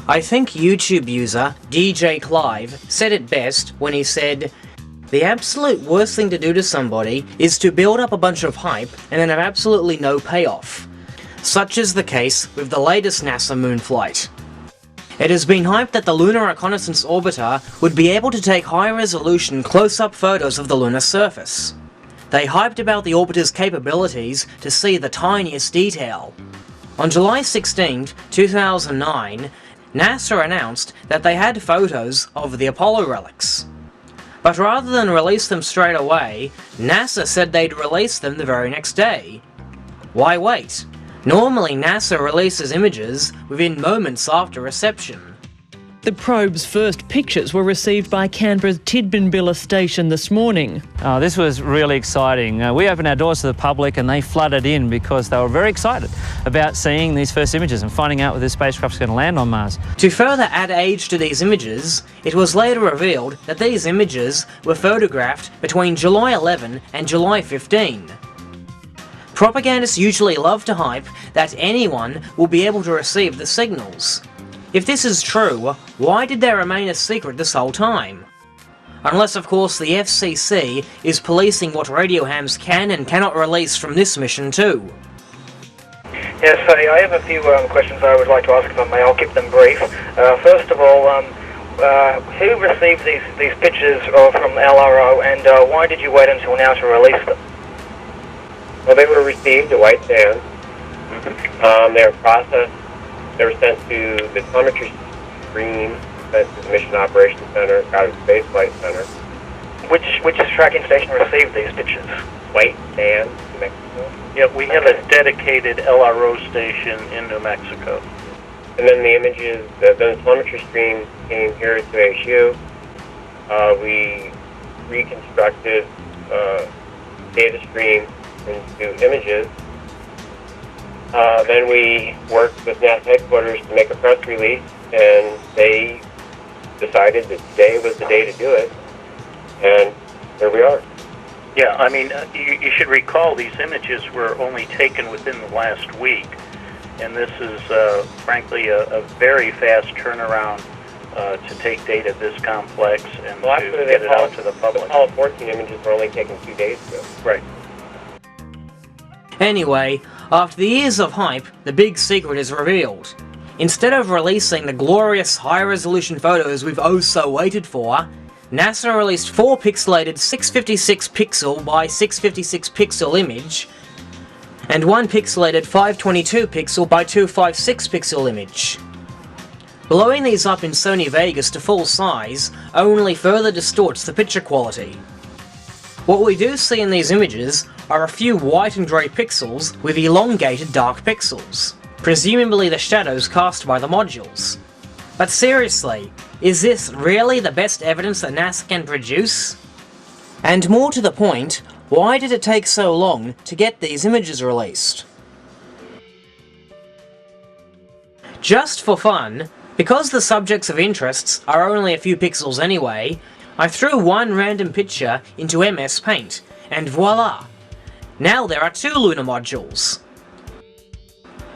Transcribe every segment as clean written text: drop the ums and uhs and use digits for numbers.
I think YouTube user DJ Clive said it best when he said, "The absolute worst thing to do to somebody is to build up a bunch of hype and then have absolutely no payoff. Such is the case with the latest NASA moon flight. It has been hyped that the Lunar Reconnaissance Orbiter would be able to take high-resolution close-up photos of the lunar surface. They hyped about the orbiter's capabilities to see the tiniest detail. On July 16, 2009, NASA announced that they had photos of the Apollo relics. But rather than release them straight away, NASA said they'd release them the very next day. Why wait? Normally NASA releases images within moments after reception." The probe's first pictures were received by Canberra's Tidbinbilla station this morning. Oh, this was really exciting. We opened our doors to the public and they flooded in because they were very excited about seeing these first images and finding out whether this spacecraft's going to land on Mars. To further add age to these images, it was later revealed that these images were photographed between July 11 and July 15. Propagandists usually love to hype that anyone will be able to receive the signals. If this is true, why did they remain a secret this whole time? Unless, of course, the FCC is policing what radio hams can and cannot release from this mission too. Yes, I have a few questions I would like to ask, if I may. I'll keep them brief. First of all, who received these pictures from LRO, and why did you wait until now to release them? Well, they were received at White Sands. They were processed. They were sent to the telemetry screen, sent to the Mission Operations Center, Goddard Space Flight Center. Which tracking station received these pictures? White Sands, New Mexico. Yeah, we have a dedicated LRO station in New Mexico. And then the images, the telemetry stream came here to HU. We reconstructed data stream into images. Then we worked with NASA headquarters to make a press release, and they decided that today was the day to do it, and here we are. Yeah, I mean, you should recall these images were only taken within the last week, and this is, frankly, a very fast turnaround to take data this complex and to get it out to the public. The Apollo 14 images were only taken 2 days ago. Right. Anyway, after the years of hype, the big secret is revealed. Instead of releasing the glorious high-resolution photos we've oh so waited for, NASA released 4 pixelated 656 pixel by 656 pixel image, and 1 pixelated 522 pixel by 256 pixel image. Blowing these up in Sony Vegas to full size only further distorts the picture quality. What we do see in these images are a few white and grey pixels with elongated dark pixels, presumably the shadows cast by the modules. But seriously, is this really the best evidence that NASA can produce? And more to the point, why did it take so long to get these images released? Just for fun, because the subjects of interests are only a few pixels anyway, I threw one random picture into MS Paint, and voila! Now there are 2 lunar modules.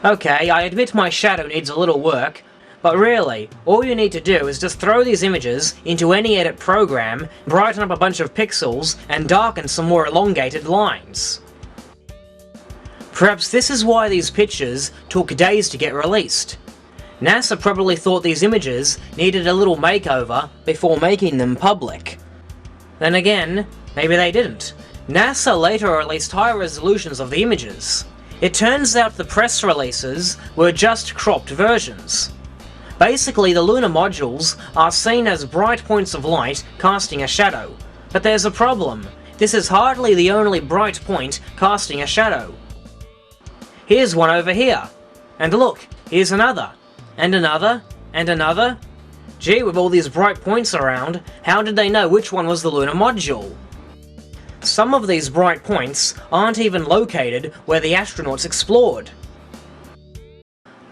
Okay, I admit my shadow needs a little work, but really, all you need to do is just throw these images into any edit program, brighten up a bunch of pixels, and darken some more elongated lines. Perhaps this is why these pictures took days to get released. NASA probably thought these images needed a little makeover before making them public. Then again, maybe they didn't. NASA later released high resolutions of the images. It turns out the press releases were just cropped versions. Basically, the lunar modules are seen as bright points of light casting a shadow. But there's a problem. This is hardly the only bright point casting a shadow. Here's one over here. And look, here's another, and another, and another. Gee, with all these bright points around, how did they know which one was the lunar module? Some of these bright points aren't even located where the astronauts explored.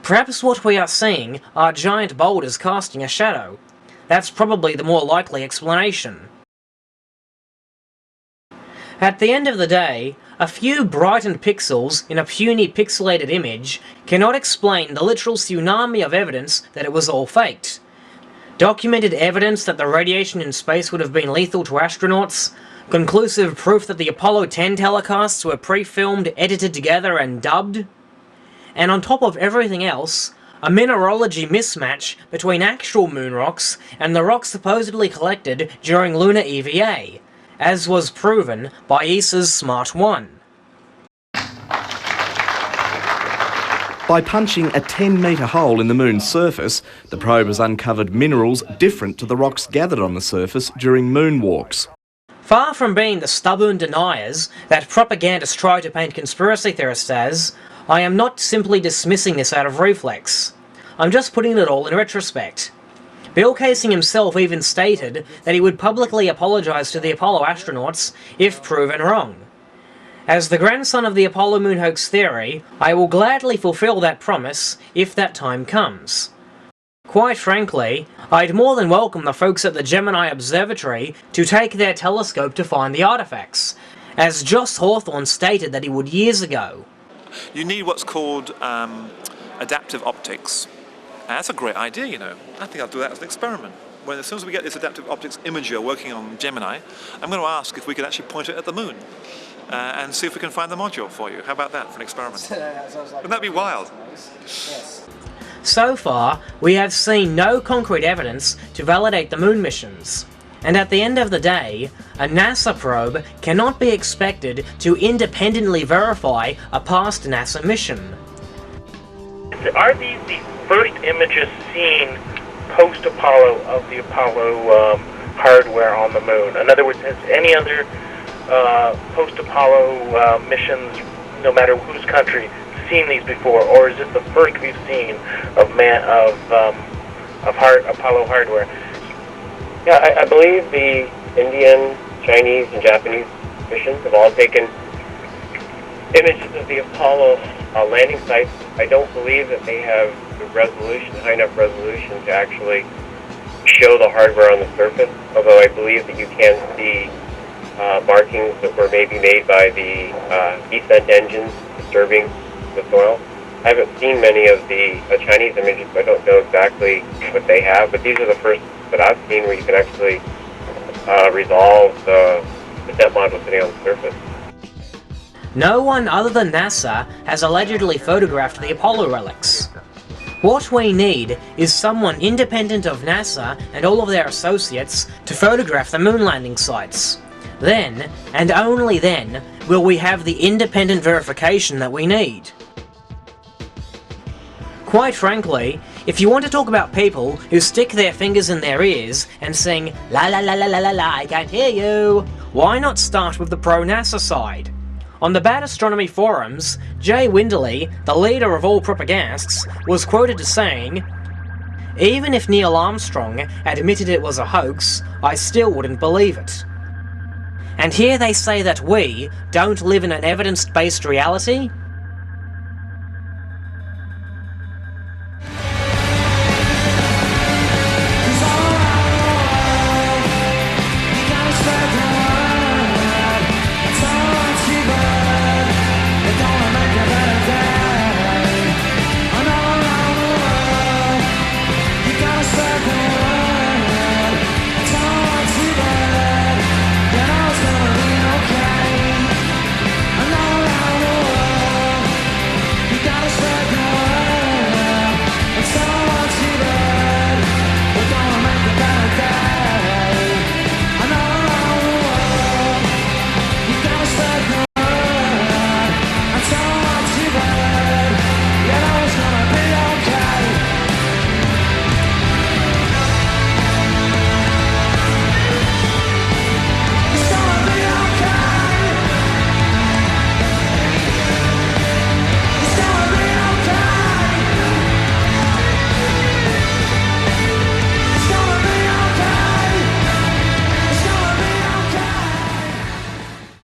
Perhaps what we are seeing are giant boulders casting a shadow. That's probably the more likely explanation. At the end of the day, a few brightened pixels in a puny pixelated image cannot explain the literal tsunami of evidence that it was all faked. Documented evidence that the radiation in space would have been lethal to astronauts, conclusive proof that the Apollo 10 telecasts were pre-filmed, edited together and dubbed, and on top of everything else, a mineralogy mismatch between actual moon rocks and the rocks supposedly collected during lunar EVA, as was proven by ESA's Smart 1. By punching a 10-metre hole in the moon's surface, the probe has uncovered minerals different to the rocks gathered on the surface during moonwalks. Far from being the stubborn deniers that propagandists try to paint conspiracy theorists as, I am not simply dismissing this out of reflex. I'm just putting it all in retrospect. Bill Casey himself even stated that he would publicly apologise to the Apollo astronauts if proven wrong. As the grandson of the Apollo moon hoax theory, I will gladly fulfill that promise if that time comes. Quite frankly, I'd more than welcome the folks at the Gemini Observatory to take their telescope to find the artifacts, as Joss Hawthorne stated that he would years ago. You need what's called adaptive optics. That's a great idea, you know. I think I'll do that as an experiment. As soon as we get this adaptive optics imager working on Gemini, I'm going to ask if we can actually point it at the moon and see if we can find the module for you. How about that for an experiment? Wouldn't that be wild? So far, we have seen no concrete evidence to validate the moon missions. And at the end of the day, a NASA probe cannot be expected to independently verify a past NASA mission. Are these the first images seen post-Apollo of the Apollo hardware on the moon? In other words, has any other post-Apollo missions, no matter whose country, seen these before, or is it the first we've seen of Apollo hardware? Yeah, I believe the Indian, Chinese, and Japanese missions have all taken images of the Apollo landing sites. I don't believe that they have the resolution, high enough resolution to actually show the hardware on the surface, although I believe that you can see markings that were maybe made by the descent engines disturbing the soil. I haven't seen many of the Chinese images, so I don't know exactly what they have, but these are the first that I've seen where you can actually resolve the descent module sitting on the surface. No one other than NASA has allegedly photographed the Apollo relics. What we need is someone independent of NASA and all of their associates to photograph the moon landing sites. Then, and only then, will we have the independent verification that we need. Quite frankly, if you want to talk about people who stick their fingers in their ears and sing la la la la la la la, I can't hear you, why not start with the pro-NASA side? On the Bad Astronomy forums, Jay Winderley, the leader of all propagandists, was quoted as saying, "Even if Neil Armstrong admitted it was a hoax, I still wouldn't believe it." And here they say that we don't live in an evidence-based reality?